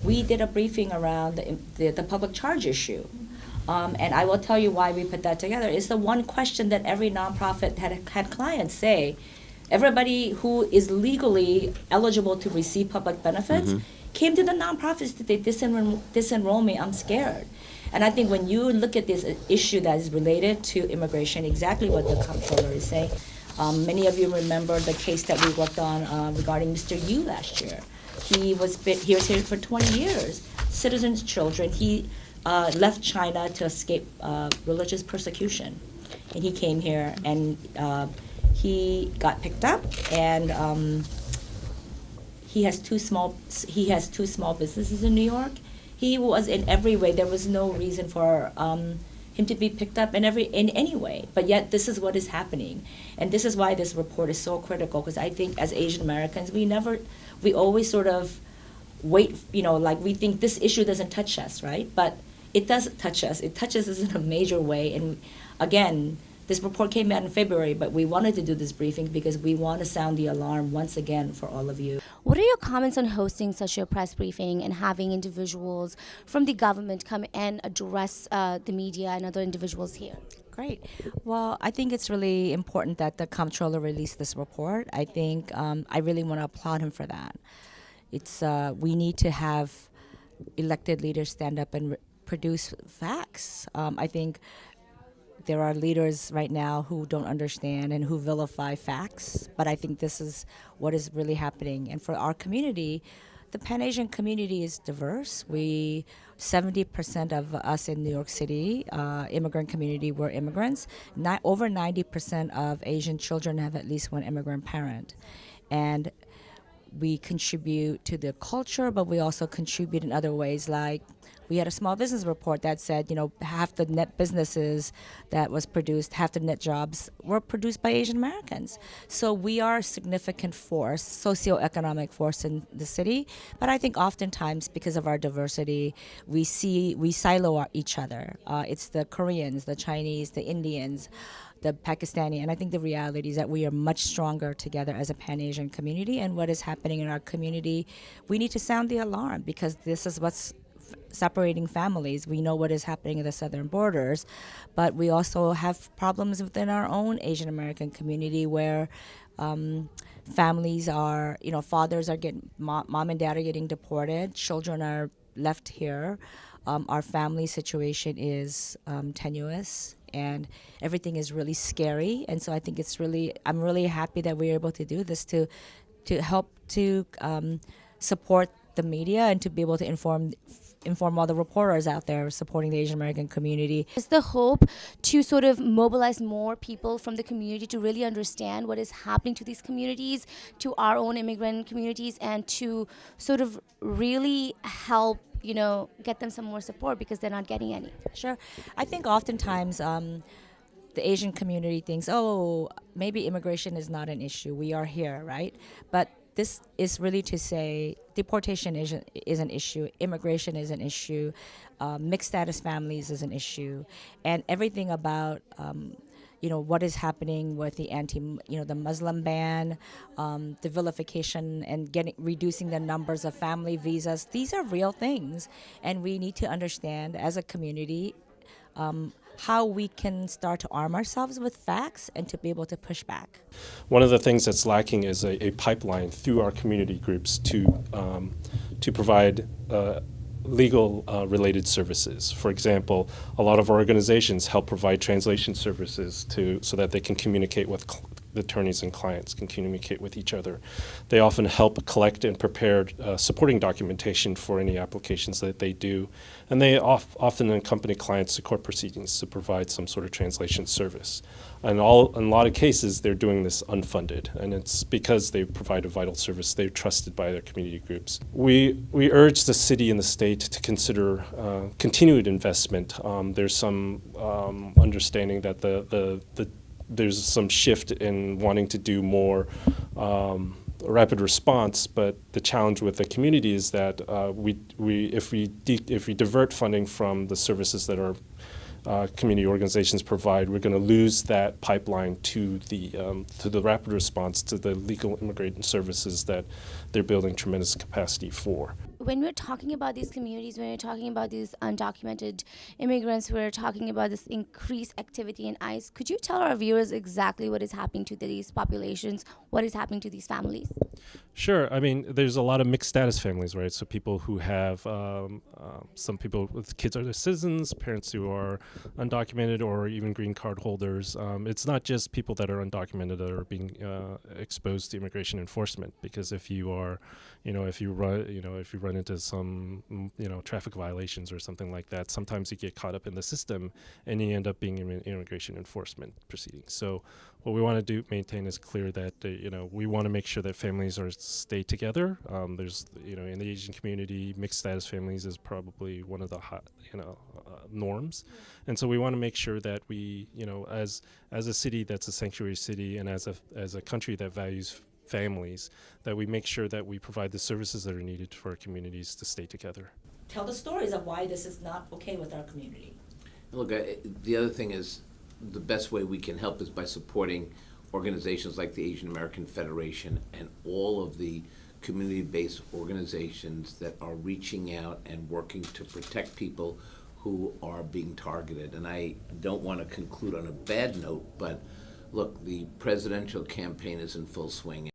we did a briefing around the public charge issue. And I will tell you why we put that together. It's the one question that every nonprofit had clients say. Everybody who is legally eligible to receive public benefits came to the nonprofits that they disenroll me, I'm scared. And I think when you look at this issue that is related to immigration, exactly what the comptroller is saying, many of you remember the case that we worked on regarding Mr. Yu last year. He was here for 20 years, citizens' children. He left China to escape religious persecution. And he came here and he got picked up, and he has two small businesses in New York. He was in every way. There was no reason for him to be picked up in any way. But yet this is what is happening, and this is why this report is so critical. Because I think as Asian Americans, we always sort of wait. Like we think this issue doesn't touch us, right? But it does touch us. It touches us in a major way. And again, this report came out in February, but we wanted to do this briefing because we want to sound the alarm once again for all of you. What are your comments on hosting such a press briefing and having individuals from the government come and address the media and other individuals here? Great. Well, I think it's really important that the comptroller released this report. I think I really want to applaud him for that. We need to have elected leaders stand up and produce facts. I think there are leaders right now who don't understand and who vilify facts, but I think this is what is really happening. And for our community, the Pan-Asian community is diverse. 70% of us in New York City, immigrant community, we're immigrants. Over 90% of Asian children have at least one immigrant parent. And we contribute to the culture, but we also contribute in other ways. Like we had a small business report that said, half the net businesses that was produced, half the net jobs were produced by Asian Americans. So we are a significant force, socioeconomic force in the city. But I think oftentimes because of our diversity, we silo each other. It's the Koreans, the Chinese, the Indians, the Pakistani, and I think the reality is that we are much stronger together as a Pan-Asian community, and what is happening in our community, we need to sound the alarm because this is what's separating families. We know what is happening at the southern borders, but we also have problems within our own Asian American community where families are, fathers are mom and dad are getting deported, children are left here. Our family situation is tenuous, and everything is really scary. And so I think I'm really happy that we're able to do this to help to support the media and to be able to inform all the reporters out there supporting the Asian American community. Is the hope to sort of mobilize more people from the community to really understand what is happening to these communities, to our own immigrant communities, and to sort of really help get them some more support because they're not getting any? Sure. I think oftentimes the Asian community thinks, maybe immigration is not an issue. We are here, right? But this is really to say deportation is an issue, immigration is an issue, mixed status families is an issue, and everything about what is happening with the the Muslim ban, the vilification, and reducing the numbers of family visas. These are real things, and we need to understand as a community how we can start to arm ourselves with facts and to be able to push back. One of the things that's lacking is a pipeline through our community groups to provide legal related services. For example, a lot of organizations help provide translation services so that they can communicate with the attorneys and clients can communicate with each other. They often help collect and prepare supporting documentation for any applications that they do, and they often accompany clients to court proceedings to provide some sort of translation service. And in a lot of cases, they're doing this unfunded, and it's because they provide a vital service. They're trusted by their community groups. We urge the city and the state to consider continued investment. There's some understanding that there's some shift in wanting to do more rapid response, but the challenge with the community is that if we divert funding from the services that our community organizations provide, we're going to lose that pipeline to the rapid response, to the legal immigrant services that they're building tremendous capacity for. when we're talking about these communities, when we're talking about these undocumented immigrants, we're talking about this increased activity in ICE. Could you tell our viewers exactly what is happening to these populations? What is happening to these families? Sure. I mean, there's a lot of mixed status families, right? So people who have some people with kids are citizens, parents who are undocumented, or even green card holders. It's not just people that are undocumented that are being exposed to immigration enforcement. Because if you are, if you run into some, traffic violations or something like that, sometimes you get caught up in the system and you end up being in immigration enforcement proceedings. So what we want to maintain is clear that we want to make sure that families stay together. There's in the Asian community, mixed status families is probably one of the norms, and so we want to make sure that we as a city that's a sanctuary city, and as a country that values families, that we make sure that we provide the services that are needed for our communities to stay together. Tell the stories of why this is not okay with our community. Look, the other thing is, the best way we can help is by supporting organizations like the Asian American Federation and all of the community-based organizations that are reaching out and working to protect people who are being targeted. And I don't want to conclude on a bad note, but look, the presidential campaign is in full swing.